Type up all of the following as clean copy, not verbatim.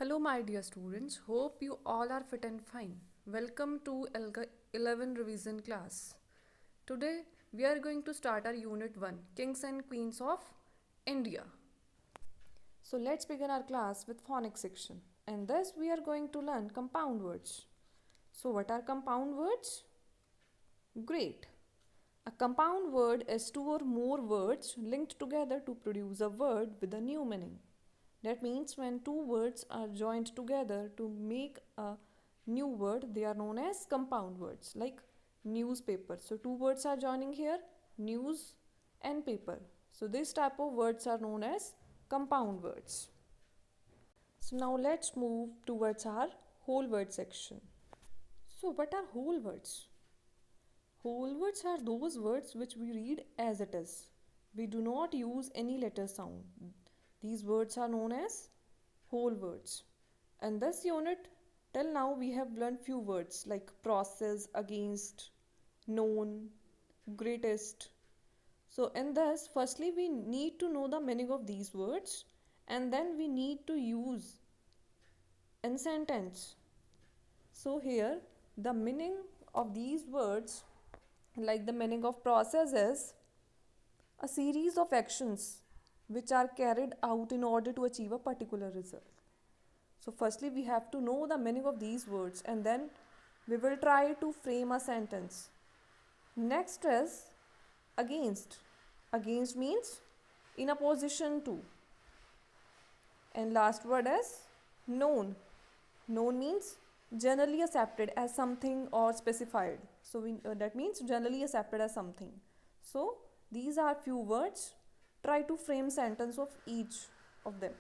Hello, my dear students. Hope you all are fit and fine. Welcome to 11 revision class. Today, we are going to start our Unit 1 Kings and Queens of India. So, let's begin our class with phonics section. And thus, we are going to learn compound words. So, what are compound words? Great. A compound word is two or more words linked together to produce a word with a new meaning. That means when two words are joined together to make a new word, they are known as compound words, like newspaper. So, two words are joining here, news and paper. So, this type of words are known as compound words. So, now let's move towards our whole word section. So, what are whole words? Whole words are those words which we read as it is. We do not use any letter sound. These words are known as whole words. In this unit, till now we have learned few words like process, against, known, greatest. So in this, firstly we need to know the meaning of these words and then we need to use in sentence. So here the meaning of these words, like the meaning of process, is a series of actions which are carried out in order to achieve a particular result. So, firstly, we have to know the meaning of these words and then we will try to frame a sentence. Next is against. Against means in opposition to. And last word is known. Known means generally accepted as something or specified. So, that means generally accepted as something. So, these are few words. Try to frame sentence of each of them.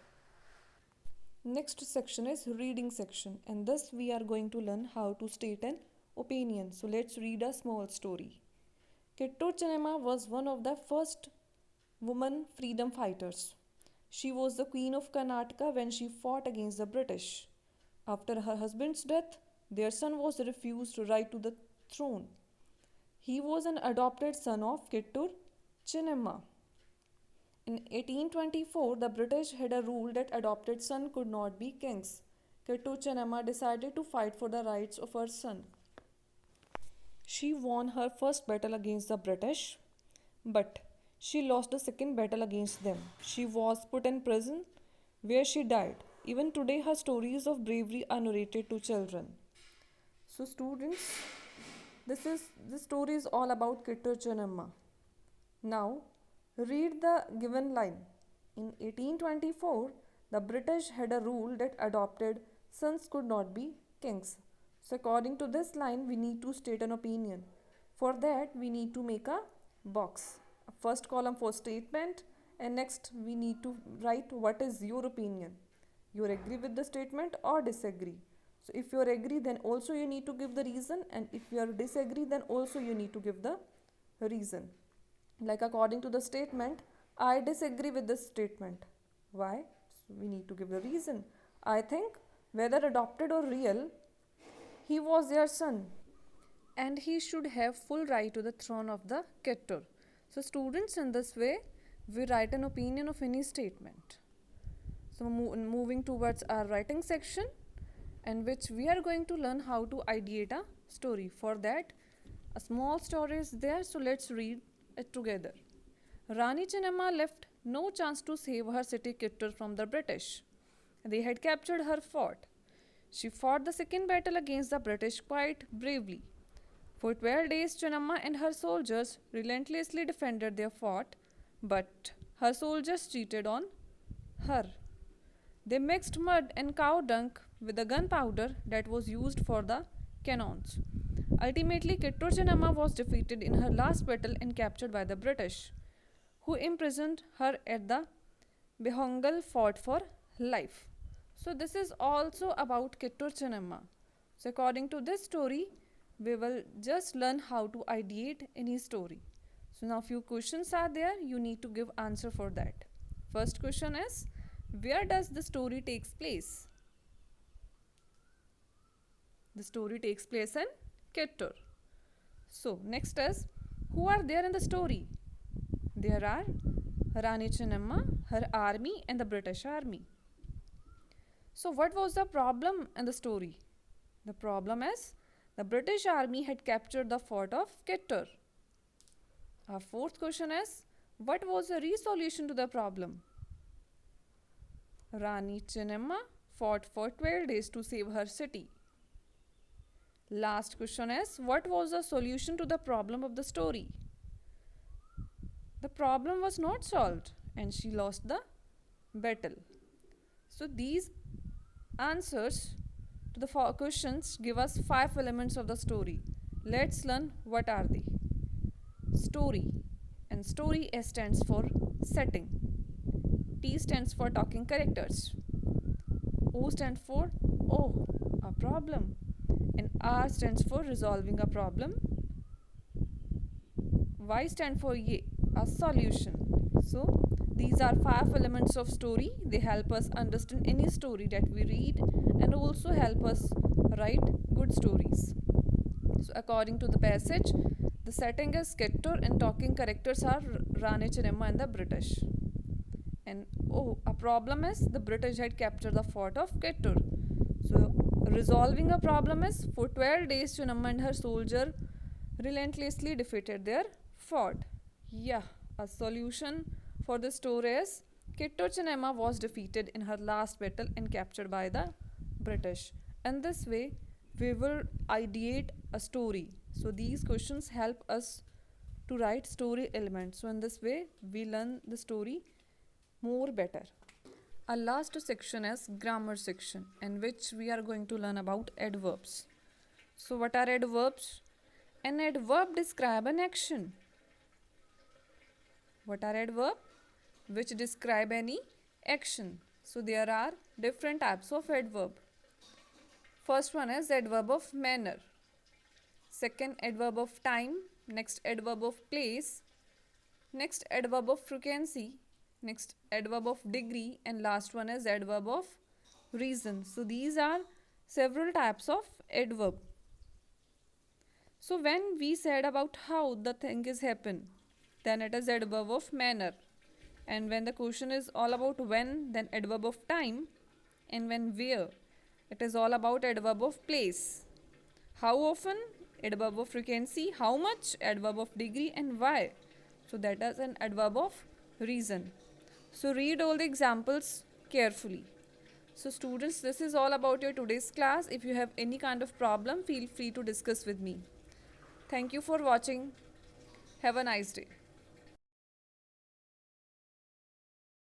Next section is reading section, and thus we are going to learn how to state an opinion. So let's read a small story. Kittur Chennamma was one of the first woman freedom fighters. She was the queen of Karnataka when she fought against the British. After her husband's death, their son was refused right to the throne. He was an adopted son of Kittur Chennamma. In 1824, the British had a rule that adopted son could not be kings. Kittur Chennamma decided to fight for the rights of her son. She won her first battle against the British, but she lost the second battle against them. She was put in prison where she died. Even today, her stories of bravery are narrated to children. So, students, this story is all about Kittur Chennamma. Now, read the given line. In 1824, the British had a rule that adopted sons could not be kings. So, according to this line, we need to state an opinion. For that, we need to make a box. A first column for statement, and next we need to write what is your opinion. You agree with the statement or disagree. So, if you agree, then also you need to give the reason, and if you are disagree, then also you need to give the reason. Like according to the statement, I disagree with this statement. Why? So we need to give the reason. I think whether adopted or real, he was their son and he should have full right to the throne of the Kittur. So students, in this way we write an opinion of any statement. So moving towards our writing section, in which we are going to learn how to ideate a story. For that, a small story is there, so let's read it together. Rani Chennamma left no chance to save her city Kittur from the British. They had captured her fort. She fought the second battle against the British quite bravely. For 12 days, Chennamma and her soldiers relentlessly defended their fort, but her soldiers cheated on her. They mixed mud and cow dung with the gunpowder that was used for the cannons. Ultimately, Kittur Chennamma was defeated in her last battle and captured by the British, who imprisoned her at the Behongal fort for life. So, this is also about Kittur Chennamma. So, according to this story, we will just learn how to ideate any story. So, now few questions are there. You need to give answer for that. First question is, where does the story takes place? The story takes place in Kittur. So, next is, who are there in the story? There are Rani Chennamma, her army and the British army. So, what was the problem in the story? The problem is the British army had captured the fort of Kittur. Our fourth question is what was the resolution to the problem? Rani Chennamma fought for 12 days to save her city. Last question is what was the solution to the problem of the story? The problem was not solved and she lost the battle. So these answers to the four questions give us 5 elements of the story. Let's learn what are they. Story, and story S stands for setting. T stands for talking characters. O stands for oh, a problem. And R stands for resolving a problem. Y stands for ye, a solution. So these are 5 elements of story. They help us understand any story that we read and also help us write good stories. So according to the passage, the setting is Kittur and talking characters are Rani Chennamma and the British. And oh, a problem is the British had captured the fort of Kittur. So resolving a problem is for 12 days Chennamma and her soldier relentlessly defeated their fort. Yeah, a solution for the story is Kittur Chennamma was defeated in her last battle and captured by the British. And this way we will ideate a story. So these questions help us to write story elements. So in this way we learn the story more better. Our last section is grammar section in which we are going to learn about adverbs. So what are adverbs? An adverb describe an action. What are adverb? Which describe any action. So there are different types of adverb. First one is adverb of manner. Second adverb of time. Next adverb of place. Next adverb of frequency. Next adverb of degree. And last one is adverb of reason. So these are several types of adverb. So when we said about how the thing is happen, then it is adverb of manner. And when the question is all about when, then adverb of time. And when where, it is all about adverb of place. How often, adverb of frequency. How much, adverb of degree. And why, so that is an adverb of reason. So read all the examples carefully. So students, this is all about your today's class. If you have any kind of problem, feel free to discuss with me. Thank you for watching. Have a nice day.